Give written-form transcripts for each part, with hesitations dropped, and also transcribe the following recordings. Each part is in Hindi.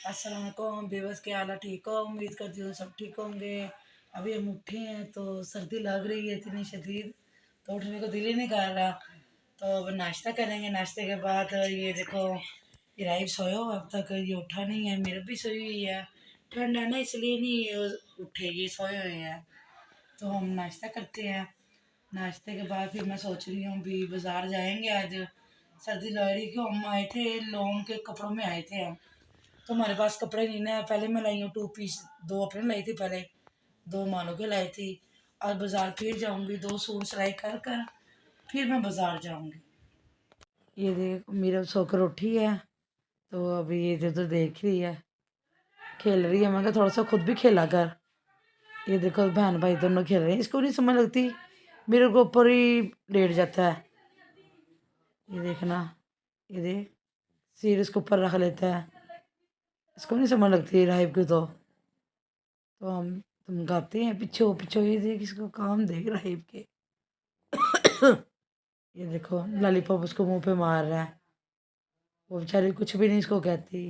अस्सलाम वालेकुम बेबस, क्या हाल है? ठीक हो? उम्मीद करती हूँ सब ठीक होंगे। अभी हम उठे हैं तो सर्दी लग रही है इतनी शदीद, तो उठने को दिल ही नहीं कर रहा। तो अब नाश्ता करेंगे। नाश्ते के बाद ये देखो, इराइब सोया हो अब तक, ये उठा नहीं है। मेरे भी सोई हुई है, ठंड है ना इसलिए नहीं ये उठे, ये सोए हुए हैं। तो हम नाश्ता करते हैं। नाश्ते के बाद फिर मैं सोच रही हूँ भी बाज़ार जाएंगे आज। सर्दी लग रही क्यों, हम आए थे लॉन्ग के कपड़ों में आए थे हम। तो हमारे पास कपड़े नहीं ना है। पहले मैं लाई हूँ 2 पीस, 2 अपने लाई थी पहले, 2 मानो के लाई थी। आज बाज़ार फिर जाऊंगी, 2 सूट सिलाई कर कर फिर मैं बाज़ार जाऊंगी। ये देख मेरा सोकर उठी है, तो अभी ये इधर उधर देख रही है, खेल रही है। मैं कहा थोड़ा सा खुद भी खेला कर। ये देखो बहन भाई दोनों खेल रहे हैं, इसको नहीं समझ लगती, मेरे को ऊपर ही लेट जाता है। ये देखना, ये देख सिर इसके ऊपर रख लेता है, इसको नहीं समझ लगती राहिब की। तो हम तुम गाते हैं पीछे पीछे, ये देख इसको काम देख राहिब के। ये देखो लॉलीपॉप उसको मुंह पे मार रहा है, वो बेचारी कुछ भी नहीं इसको कहती।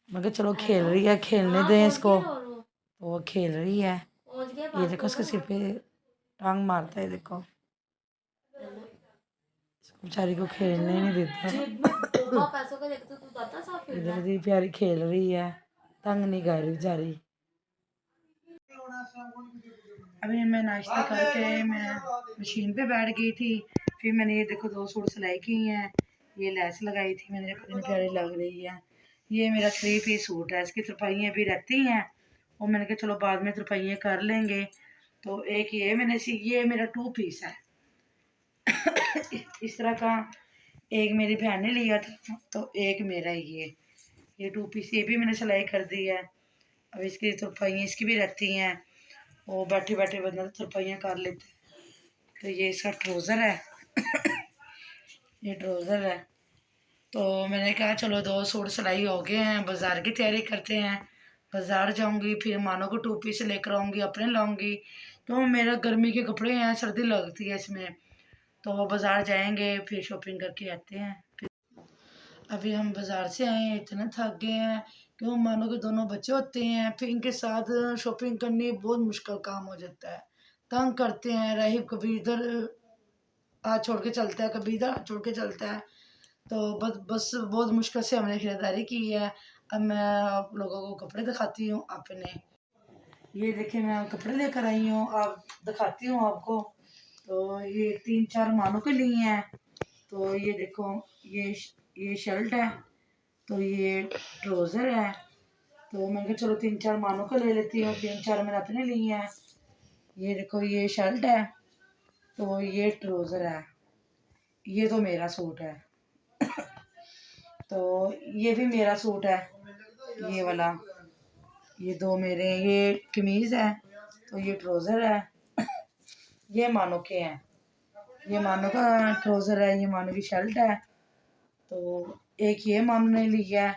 मैं कहा चलो खेल रही है, खेलने दें इसको। तो वो खेल रही है। ये देखो उसके सिर पे टांग मारता है, देखो इसको बेचारी को खेलने ही नहीं देता। इधर दी प्यारी खेल रही है, तंग नहीं कर रही बेचारी। अभी मैं नाश्ता करके मैं मशीन पे बैठ गई थी। फिर मैंने ये देखो 2 सूट सिलाई की हैं, ये लैस लगाई थी मैंने, कितनी प्यारी लग रही है। ये मेरा 3 पीस सूट है, इसकी तुरपाइयाँ भी रहती हैं और मैंने कहा चलो बाद में तुरपाइयाँ कर लेंगे। तो एक ये मैंने सी, ये मेरा 2 पीस है। इस तरह का एक मेरी बहन ने लिया था, तो एक मेरा ये 2 पीस ये भी मैंने सिलाई कर दी है। अब इसकी तुरपाइयाँ इसकी भी रहती हैं, वो बैठे बैठे बंदा तुरपाइयाँ कर लेते हैं। तो ये इसका ट्राउज़र है। ये ट्राउज़र है। तो मैंने कहा चलो 2 सूट सिलाई हो गए हैं, बाज़ार की तैयारी करते हैं। बाज़ार जाऊंगी, फिर मानो को 2 पीस लेकर आऊँगी, अपने लाऊंगी। तो मेरा गर्मी के कपड़े हैं, सर्दी लगती है इसमें। तो बाज़ार जाएंगे, फिर शॉपिंग करके आते हैं। अभी हम बाज़ार से आए हैं, इतना थक गए हैं क्यों, मानो के दोनों बच्चे होते हैं, फिर इनके साथ शॉपिंग करनी बहुत मुश्किल काम हो जाता है। तंग करते हैं, राहिब कभी इधर हाथ छोड़ के चलता है, कभी इधर हाथ छोड़ के चलता है। तो बस बस बहुत मुश्किल से हमने खरीदारी की है। अब मैं आप लोगों को कपड़े दिखाती हूँ अपने। ये देखिए मैं कपड़े लेकर आई हूँ, आप दिखाती हूँ आपको। तो ये 3-4 मालों के लिए हैं। तो ये देखो, ये शर्ट है, तो ये ट्राउज़र है। तो मैंने कहा चलो 3-4 मालों का ले लेती हूँ, 3-4 मैंने अपने लिए हैं। ये देखो ये शर्ट है, तो ये ट्राउज़र है, ये तो मेरा सूट है। तो ये भी मेरा सूट है, ये वाला। ये 2 मेरे, ये कमीज़ है, तो ये ट्राउज़र है। ये मानो के हैं, ये मानो का ट्राउज़र है, ये मानो की शर्ट है। तो एक ये मानो ने लिया है।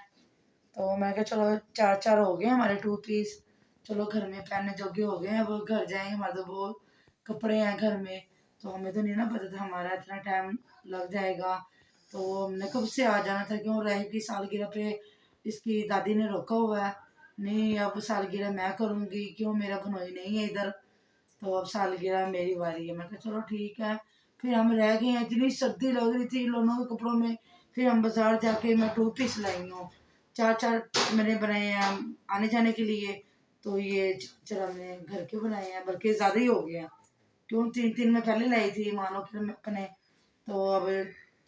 तो मैं कहा चलो 4-4 हो गए हमारे 2 पीस, चलो घर में पहनने जोगे हो गए हैं। अब घर जाएंगे, हमारे तो बहुत कपड़े हैं घर में। तो हमें तो नहीं ना पता था हमारा इतना टाइम लग जाएगा। तो हमने कब से आ जाना था, क्यों राहिब की सालगिरह पे इसकी दादी ने रोका हुआ है। नहीं अब सालगिरह मैं करूँगी, क्यों मेरा भनोई नहीं है इधर, तो अब सालगिरह मेरी बारी है। मैं कहा चलो ठीक है। फिर हम रह गए हैं, इतनी सर्दी लग रही थी इन लोगों के कपड़ों में। फिर हम बाज़ार जाके मैं 2 पीस लाई हूँ, 4-4 मैंने बनाए हैं आने जाने के लिए। तो ये 4 हमने घर के बनाए हैं, बल्कि ज़्यादा ही हो गए हैं, क्यों 3-3 मैं पहले लाई थी मानो के अपने। तो अब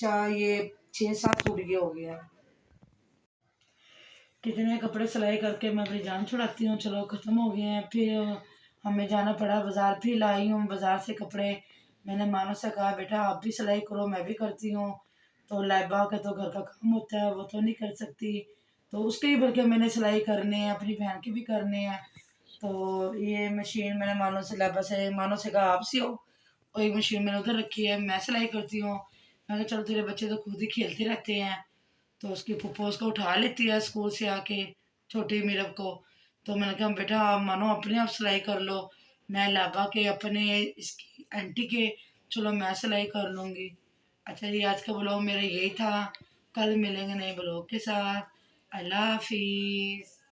4 ये 6-7 सूट ये हो गया। कितने कपड़े सिलाई करके मैं अपनी जान छुड़ाती हूँ, चलो ख़त्म हो गए हैं। फिर हमें जाना पड़ा बाज़ार, फिर लाई हूँ बाज़ार से कपड़े। मैंने मानो से कहा बेटा आप भी सिलाई करो, मैं भी करती हूँ। तो लाइबा का तो घर का काम होता है, वो तो नहीं कर सकती, तो उसके ही बल्कि मैंने सिलाई करने हैं, अपनी बहन की भी करने हैं। तो ये मशीन मैंने मानो से लाइबा से, मानो से कहा आप सियो, और एक मशीन मैंने उधर रखी है, मैं सिलाई करती हूँ। मैं कहा चलो तेरे बच्चे तो खुद ही खेलते रहते हैं। तो उसकी फूफो उसको उठा लेती है स्कूल से आके, छोटी मीरब को। तो मैंने कहा बेटा आप मानो अपने आप सिलाई कर लो, मैं लाबा के अपने इसकी आंटी के, चलो मैं सिलाई कर लूँगी। अच्छा जी, आज का ब्लॉग मेरा यही था, कल मिलेंगे नए ब्लॉग के साथ। अल्लाह हाफिज़।